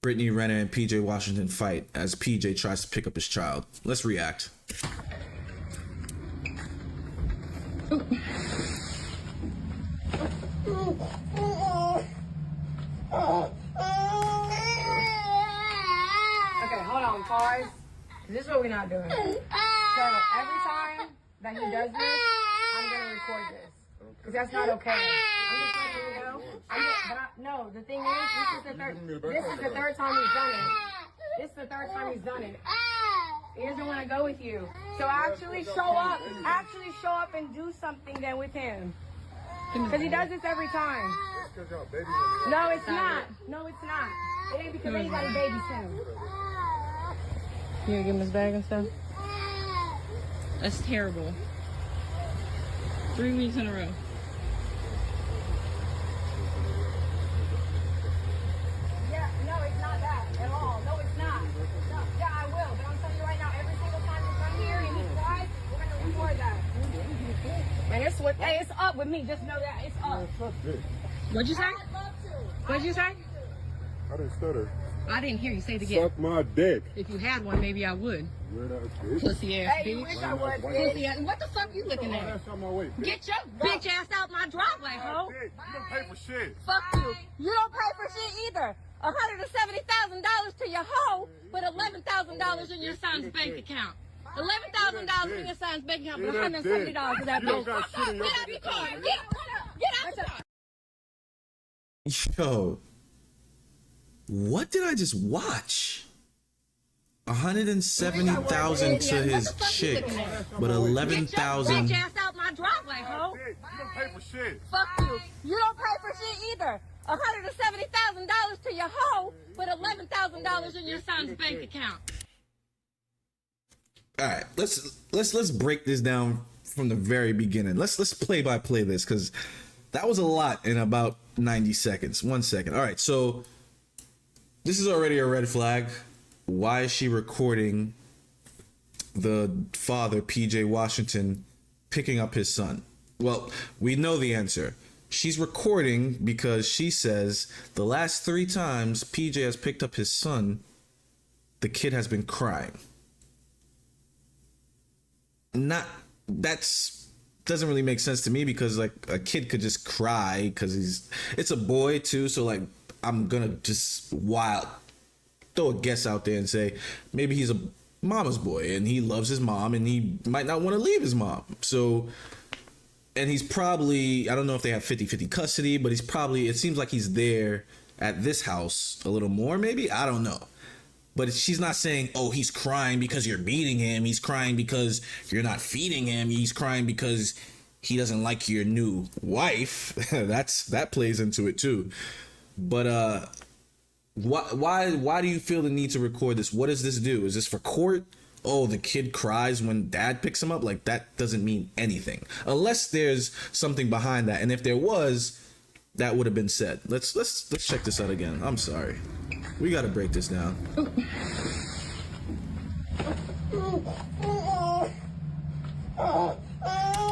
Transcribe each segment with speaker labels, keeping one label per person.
Speaker 1: Brittany Renner and PJ Washington fight as PJ tries to pick up his child. Let's react.
Speaker 2: Okay, hold on, pause. This is what we're not doing. So every time that he does this, I'm gonna record this. Because that's not okay. I'm just letting you know. No, the thing is, this is the third time he's done it. This is the third time he's done it. He doesn't want to go with you. So actually show up and do something then with him. Because he does this every time. No, it's not. No, it's not. It ain't because anybody babies him. You gonna give him his bag and stuff?
Speaker 3: That's terrible. 3 weeks in a row.
Speaker 2: Yeah, no, it's not that at all. No, it's not. No, yeah, I will. But I'm telling you right now, every single time you come here and he cries, we're gonna record that. And it's up with me. Just know that it's up.
Speaker 3: What'd you say?
Speaker 2: I'd love to.
Speaker 3: What'd you say?
Speaker 4: I didn't stutter.
Speaker 3: I didn't hear you say it again.
Speaker 4: Suck my dick.
Speaker 3: If you had one, maybe I would.
Speaker 4: Weird ass bitch.
Speaker 3: Pussy ass
Speaker 2: Hey, you
Speaker 3: bitch.
Speaker 2: wish I would,
Speaker 3: Pussy
Speaker 2: bitch.
Speaker 3: ass. What the fuck you looking
Speaker 4: Oh,
Speaker 3: at?
Speaker 4: that's on my way, bitch.
Speaker 3: Get your bitch ass out my driveway, ho.
Speaker 4: You don't pay for shit.
Speaker 3: Fuck you. You don't pay for shit either. $170,000 to your hoe, but $11,000 in your son's bank account. $11,000 in your son's bank account, but $170 to that
Speaker 4: You don't
Speaker 3: bitch.
Speaker 4: got shit in your
Speaker 3: Get out the car. Get out the car.
Speaker 1: Yo, what did I just watch? 170,000 to his chick, but
Speaker 3: Get your
Speaker 1: 11,000.
Speaker 3: bitch ass out my driveway, ho.
Speaker 4: You don't pay for shit.
Speaker 3: Fuck you. You don't pay for shit either. $170,000 to your hoe, but $11,000 in your son's bank account.
Speaker 1: All right, let's break this down from the very beginning. Let's play by play this, because that was a lot in about 90 seconds. 1 second. All right, so this is already a red flag. Why is she recording the father, PJ Washington, picking up his son? Well, we know the answer. She's recording because she says the last 3 times PJ has picked up his son, the kid has been crying. Doesn't really make sense to me, because like a kid could just cry because it's a boy too, so like I'm gonna just throw a guess out there and say maybe he's a mama's boy and he loves his mom and he might not want to leave his mom. So, and he's probably, I don't know if they have 50-50 custody, but it seems like he's there at this house a little more, maybe, I don't know. But she's not saying, oh, he's crying because you're beating him. He's crying because you're not feeding him. He's crying because he doesn't like your new wife. That plays into it too. But why do you feel the need to record this? What does this do? Is this for court? Oh, the kid cries when dad picks him up? Like, that doesn't mean anything. Unless there's something behind that. And if there was, that would have been said. Let's check this out again. I'm sorry. We got to break this down.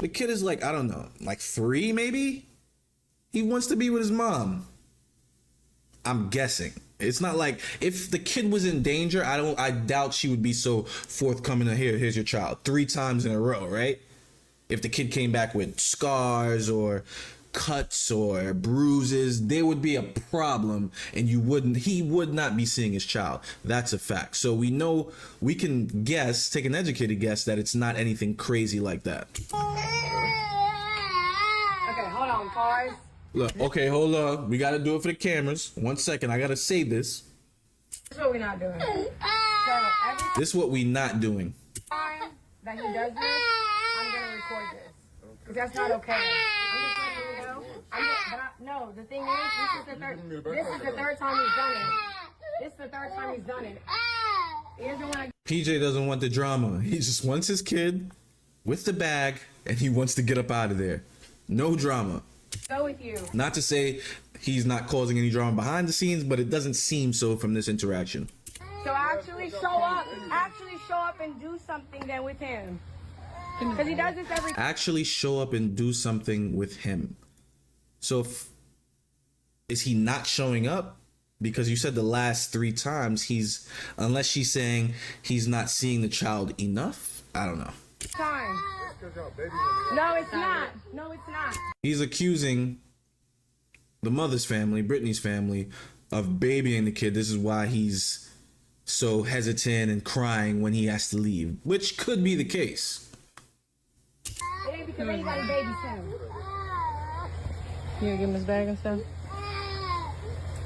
Speaker 1: The kid is like, I don't know, like 3 maybe? He wants to be with his mom. I'm guessing. It's not like, if the kid was in danger, I doubt she would be so forthcoming to here's your child 3 times in a row, right? If the kid came back with scars or cuts or bruises, there would be a problem, and he would not be seeing his child. That's a fact. So we know, we can guess, take an educated guess, that it's not anything crazy like that.
Speaker 2: Okay, hold on, pause.
Speaker 1: Look, okay, hold on. We gotta do it for the cameras. 1 second, I gotta say this.
Speaker 2: This is what we're not doing. So every
Speaker 1: This is what we not doing.
Speaker 2: time that he does this, I'm gonna record this. Because that's not okay. I'm just letting you know. No, the thing is, this is the third time he's done it. This is the third time he's done it. He doesn't want to.
Speaker 1: PJ doesn't want the drama. He just wants his kid with the bag, and he wants to get up out of there. No drama.
Speaker 2: Go with you.
Speaker 1: Not to say he's not causing any drama behind the scenes, but it doesn't seem so from this interaction.
Speaker 2: So actually show up and do something then with him. Because he does this every time.
Speaker 1: Actually show up and do something with him. So is he not showing up because you said the last 3 times unless she's saying he's not seeing the child enough. I don't know.
Speaker 2: Time. No, it's not. No, it's not.
Speaker 1: He's accusing the mother's family, Brittany's family, of babying the kid. This is why he's so hesitant and crying when he has to leave, which could be the case.
Speaker 2: It ain't because anybody babies him.
Speaker 3: You gonna give him his bag and stuff?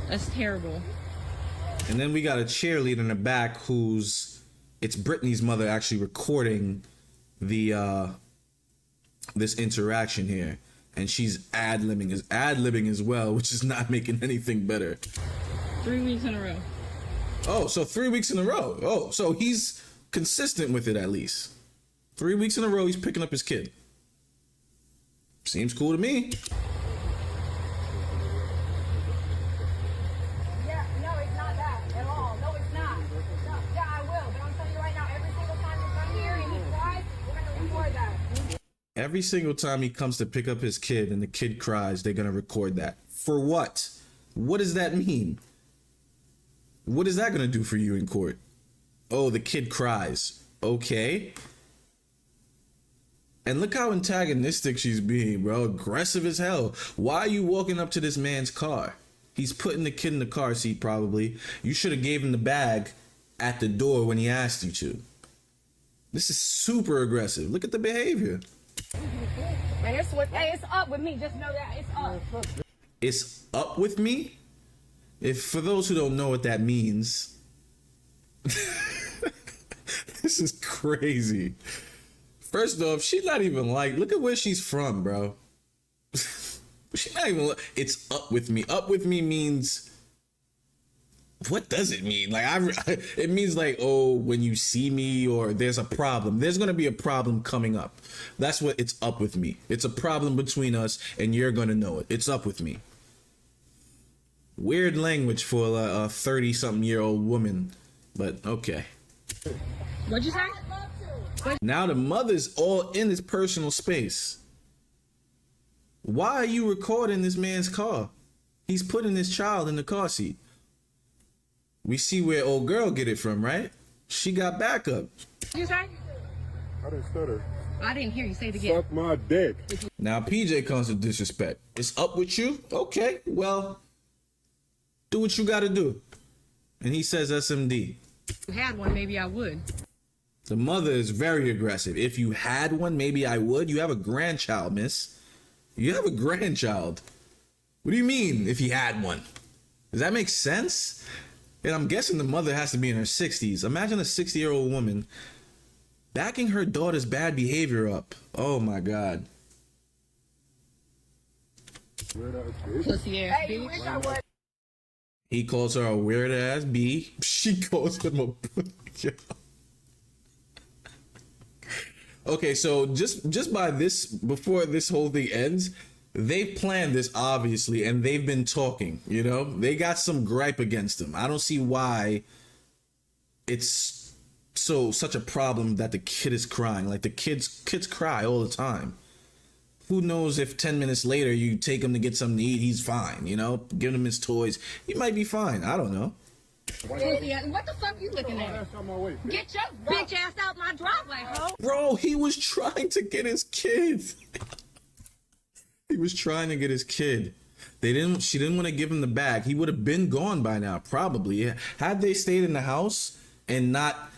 Speaker 3: That's terrible.
Speaker 1: And then we got a cheerleader in the back it's Brittany's mother actually recording the this interaction here, and she's ad-libbing as well, which is not making anything better.
Speaker 3: 3 weeks in a row.
Speaker 1: Oh, so 3 weeks in a row. Oh, so he's consistent with it at least. 3 weeks in a row he's picking up his kid. Seems cool to me.
Speaker 2: Yeah, no, it's not that at all. No, it's not. No, yeah, I will. But I'm telling you right now, every single time you come here and he cries, we're going to record that.
Speaker 1: Every single time he comes to pick up his kid and the kid cries, they're going to record that. For what? What does that mean? What is that going to do for you in court? Oh, the kid cries. Okay. And look how antagonistic she's being, bro. Aggressive as hell. Why are you walking up to this man's car? He's putting the kid in the car seat probably. You should have gave him the bag at the door when he asked you to. This is super aggressive. Look at the behavior.
Speaker 2: And it's up with me. Just know that it's up.
Speaker 1: It's up with me? If for those who don't know what that means, this is crazy. First off, she's not even look at where she's from, bro. She's not even, it's up with me. Up with me means, what does it mean? It means oh, when you see me or there's a problem. There's going to be a problem coming up. That's what it's up with me. It's a problem between us and you're going to know it. It's up with me. Weird language for a 30-something-year-old woman, but okay.
Speaker 3: What'd you say?
Speaker 1: Now the mother's all in his personal space. Why are you recording this man's car? He's putting his child in the car seat. We see where old girl get it from, right? She got backup.
Speaker 3: You say?
Speaker 4: I didn't stutter.
Speaker 3: I didn't hear you say it again.
Speaker 4: Suck my dick.
Speaker 1: Now PJ comes to disrespect. It's up with you? Okay, well, do what you gotta do. And he says SMD.
Speaker 3: If you had one, maybe I would.
Speaker 1: The mother is very aggressive. If you had one, maybe I would. You have a grandchild, miss. You have a grandchild. What do you mean, if he had one? Does that make sense? And I'm guessing the mother has to be in her 60s. Imagine a 60-year-old woman backing her daughter's bad behavior up. Oh my God.
Speaker 3: Pussy ass
Speaker 2: Hey, you wish I would.
Speaker 1: He calls her a weird ass B. She calls him a... Okay, so just by this, before this whole thing ends, they've planned this obviously, and they've been talking, you know? They got some gripe against him. I don't see why it's such a problem that the kid is crying. Like the kids cry all the time. Who knows if 10 minutes later you take him to get something to eat, he's fine, you know? Give him his toys. He might be fine. I don't know.
Speaker 3: Pussy ass. What the fuck you looking at? Get your bitch ass out my driveway, ho.
Speaker 1: Bro, he was trying to get his kid. He was trying to get his kid. She didn't want to give him the bag. He would have been gone by now, probably. Had they stayed in the house and not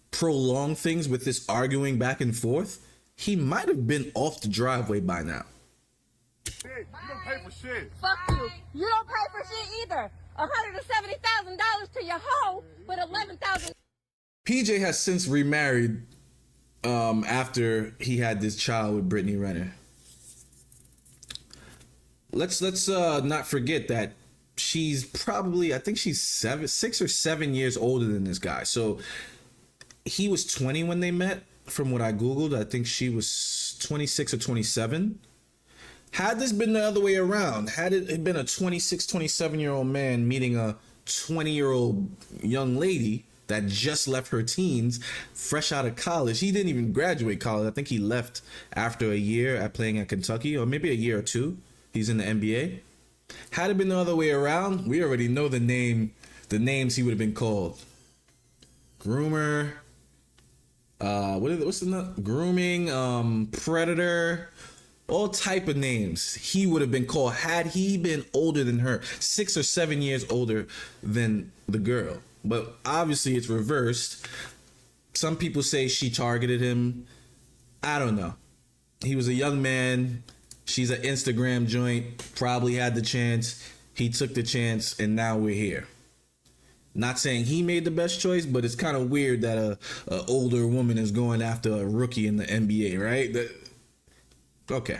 Speaker 1: prolonged things with this arguing back and forth, he might have been off the driveway by now.
Speaker 4: You don't pay for shit.
Speaker 3: Fuck you. You don't pay for shit either. $170,000 to your hoe, but $11,000.
Speaker 1: PJ has since remarried after he had this child with Brittany Renner. Let's not forget that she's probably, I think she's 6 or 7 years older than this guy. So he was 20 when they met. From what I Googled, I think she was 26 or 27. Had this been the other way around, had it been a 26, 27-year-old man meeting a 20-year-old young lady that just left her teens, fresh out of college. He didn't even graduate college. I think he left after a year at playing at Kentucky, or maybe a year or two. He's in the NBA. Had it been the other way around, we already know the name the names he would have been called. Groomer. What's the grooming? Predator. All type of names he would have been called had he been older than her, 6 or 7 years older than the girl. But obviously it's reversed. Some people say she targeted him. I don't know. He was a young man. She's an Instagram joint. Probably had the chance. He took the chance, and now we're here. Not saying he made the best choice, but it's kind of weird that a older woman is going after a rookie in the NBA, right? Okay.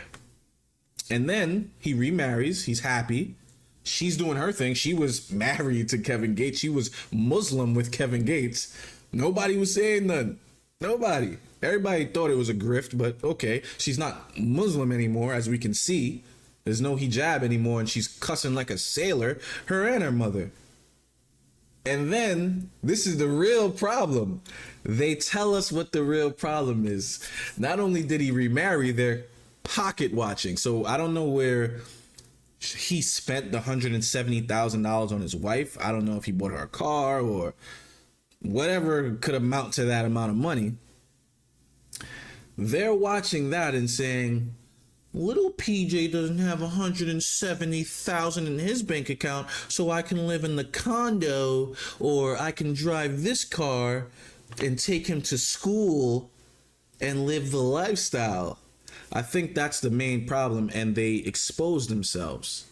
Speaker 1: And then he remarries. He's happy. She's doing her thing. She was married to Kevin Gates. She was Muslim with Kevin Gates. Nobody was saying nothing. Nobody. Everybody thought it was a grift, but okay. She's not Muslim anymore, as we can see. There's no hijab anymore, and she's cussing like a sailor, her and her mother. And then, this is the real problem. They tell us what the real problem is. Not only did he remarry, they're pocket watching. So I don't know where he spent the $170,000 on his wife. I don't know if he bought her a car or whatever could amount to that amount of money. They're watching that and saying, little PJ doesn't have $170,000 in his bank account, so I can live in the condo, or I can drive this car and take him to school and live the lifestyle. I think that's the main problem, and they expose themselves.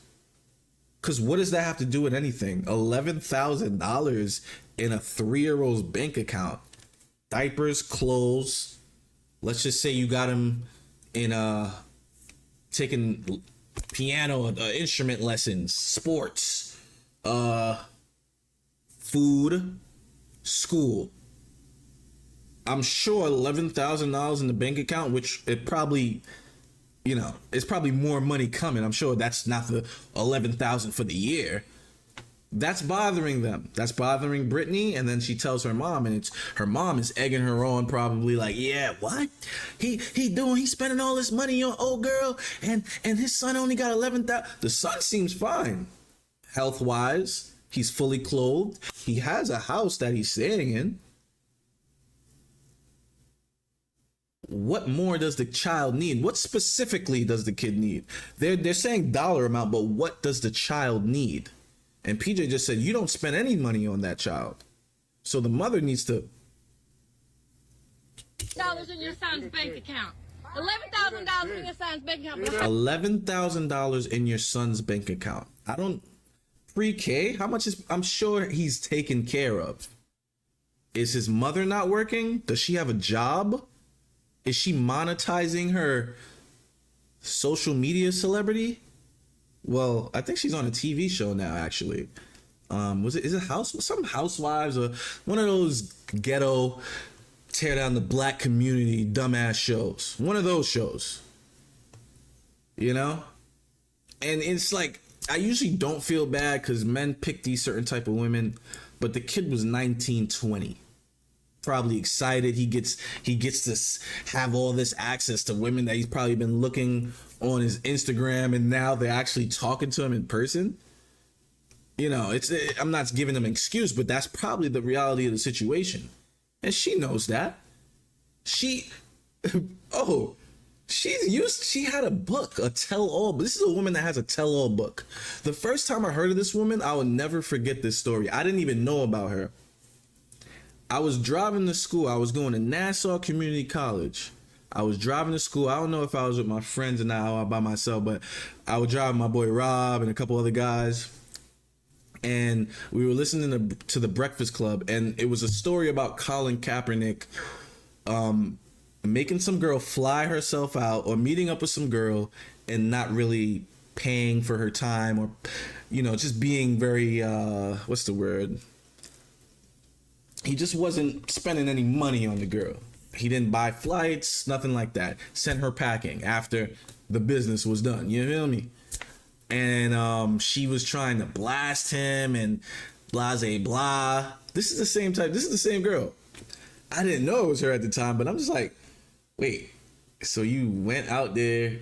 Speaker 1: Because what does that have to do with anything? $11,000 in a 3-year-old's bank account. Diapers, clothes. Let's just say you got him in taking piano, instrument lessons, sports, food, school. I'm sure $11,000 in the bank account, which it probably, it's probably more money coming. I'm sure that's not the $11,000 for the year. That's bothering them. That's bothering Brittany. And then she tells her mom, and her mom is egging her on, probably like, yeah, what? He's spending all this money on old girl, and his son only got $11,000. The son seems fine. Health wise, he's fully clothed. He has a house that he's staying in. What more does the child need? What specifically does the kid need? They're saying dollar amount, but what does the child need? And PJ just said, you don't spend any money on that child. So the mother needs to...
Speaker 3: Dollars in your son's bank account. $11,000 in your son's bank account.
Speaker 1: $11,000 in your son's bank account. Pre-K? How much is... I'm sure he's taken care of. Is his mother not working? Does she have a job? Is she monetizing her social media celebrity? Well, I think she's on a TV show now, actually. Is it some Housewives or one of those ghetto tear down the black community dumbass shows? One of those shows. And it's like, I usually don't feel bad because men pick these certain type of women, but the kid was 19, 20. Probably excited. He gets to have all this access to women that he's probably been looking on his Instagram, and now they're actually talking to him in person. I'm not giving them an excuse, but that's probably the reality of the situation, and she knows that. She had a book, a tell-all. This is a woman that has a tell-all book. The first time I heard of this woman, I will never forget this story. I didn't even know about her. I was driving to school. I was going to Nassau Community College. I was driving to school. I don't know if I was with my friends or not, or by myself, but I was driving my boy Rob and a couple other guys. And we were listening to the Breakfast Club, and it was a story about Colin Kaepernick making some girl fly herself out, or meeting up with some girl and not really paying for her time, or, just being very, what's the word? He just wasn't spending any money on the girl. He didn't buy flights, nothing like that. Sent her packing after the business was done. You feel me? And she was trying to blast him and blah, blah. This is the same type. This is the same girl. I didn't know it was her at the time, but I'm just like, wait. So you went out there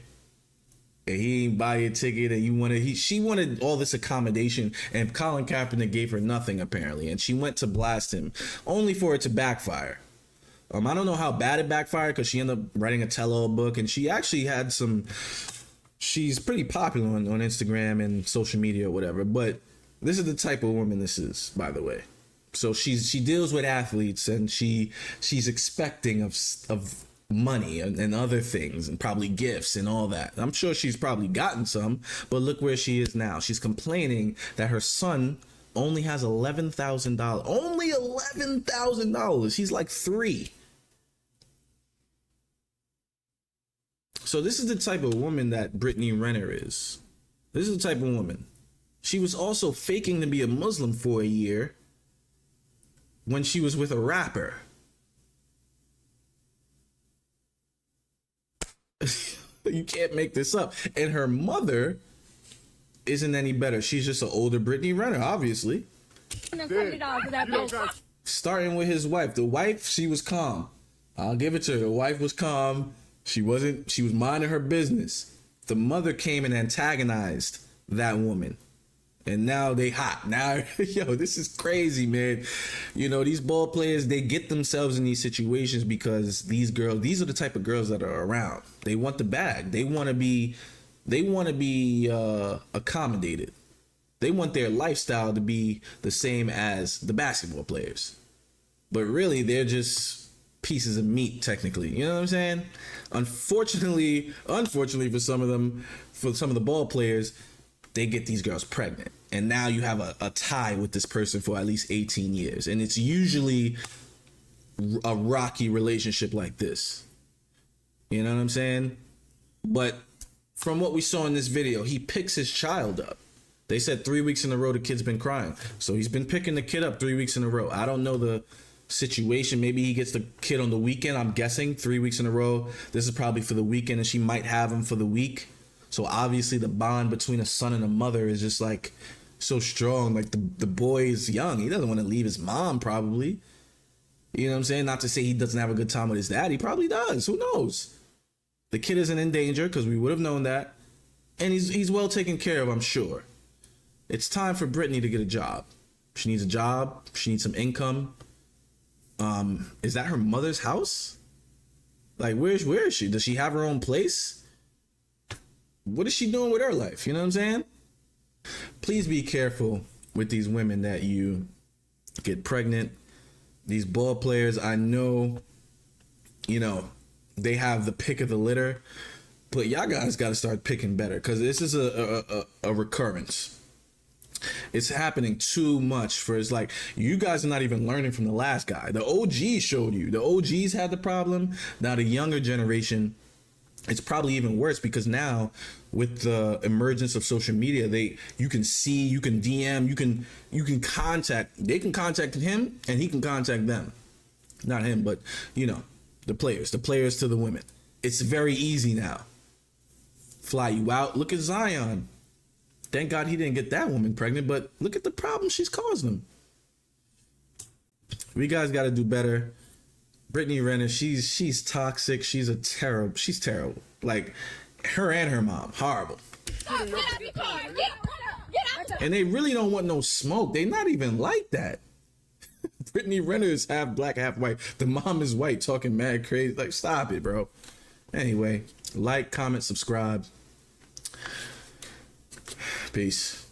Speaker 1: and he didn't buy a ticket, and she wanted all this accommodation, and Colin Kaepernick gave her nothing apparently, and she went to blast him, only for it to backfire. I don't know how bad it backfired because she ended up writing a tell-all book, and she actually had some. She's pretty popular on Instagram and social media or whatever, but this is the type of woman this is, by the way. So she deals with athletes, and she's expecting of money and other things, and probably gifts and all that. I'm sure she's probably gotten some, but look where she is now. She's complaining that her son only has $11,000. Only $11,000. He's like 3. So this is the type of woman that Brittany Renner is. This is the type of woman. She was also faking to be a Muslim for a year when she was with a rapper. You can't make this up. And her mother isn't any better. She's just an older Brittany Renner, obviously. Starting with his wife. The wife, she was calm. I'll give it to her. The wife was calm. She was minding her business. The mother came and antagonized that woman. And now they hot. Now, yo, this is crazy, man. You know, these ball players, they get themselves in these situations because these are the type of girls that are around. They want the bag. They want to be accommodated. They want their lifestyle to be the same as the basketball players. But really, they're just pieces of meat, technically. You know what I'm saying? Unfortunately for some of them, for some of the ball players, they get these girls pregnant. And now you have a tie with this person for at least 18 years. And it's usually a rocky relationship like this. You know what I'm saying? But from what we saw in this video, he picks his child up. They said 3 weeks in a row the kid's been crying. So he's been picking the kid up 3 weeks in a row. I don't know the situation. Maybe he gets the kid on the weekend. I'm guessing 3 weeks in a row. This is probably for the weekend, and she might have him for the week. So obviously the bond between a son and a mother is just like so strong. Like the boy is young. He doesn't want to leave his mom, probably. You know what I'm saying? Not to say he doesn't have a good time with his dad. He probably does. Who knows? The kid isn't in danger because we would have known that. And he's well taken care of, I'm sure. It's time for Brittany to get a job. She needs a job. She needs some income. Is that her mother's house? Like, where is she? Does she have her own place? What is she doing with her life? You know what I'm saying? Please be careful with these women that you get pregnant. These ball players, I know, you know, they have the pick of the litter, but y'all guys got to start picking better, because this is a recurrence. It's happening too much for it's like you guys are not even learning from the last guy. The OGs showed you. The OGs had the problem. Now the younger generation, it's probably even worse, because now with the emergence of social media, you can see, you can DM, you can contact. They can contact him and he can contact them. Not him, but you know, the players to the women. It's very easy now. Fly you out. Look at Zion. Thank God he didn't get that woman pregnant, but look at the problem she's causing him. We guys got to do better. Brittany Renner, she's toxic. She's terrible. Like, her and her mom, horrible. And they really don't want no smoke. They not even like that. Brittany Renner is half black, half white. The mom is white, talking mad crazy. Like, stop it, bro. Anyway, like, comment, subscribe. Peace.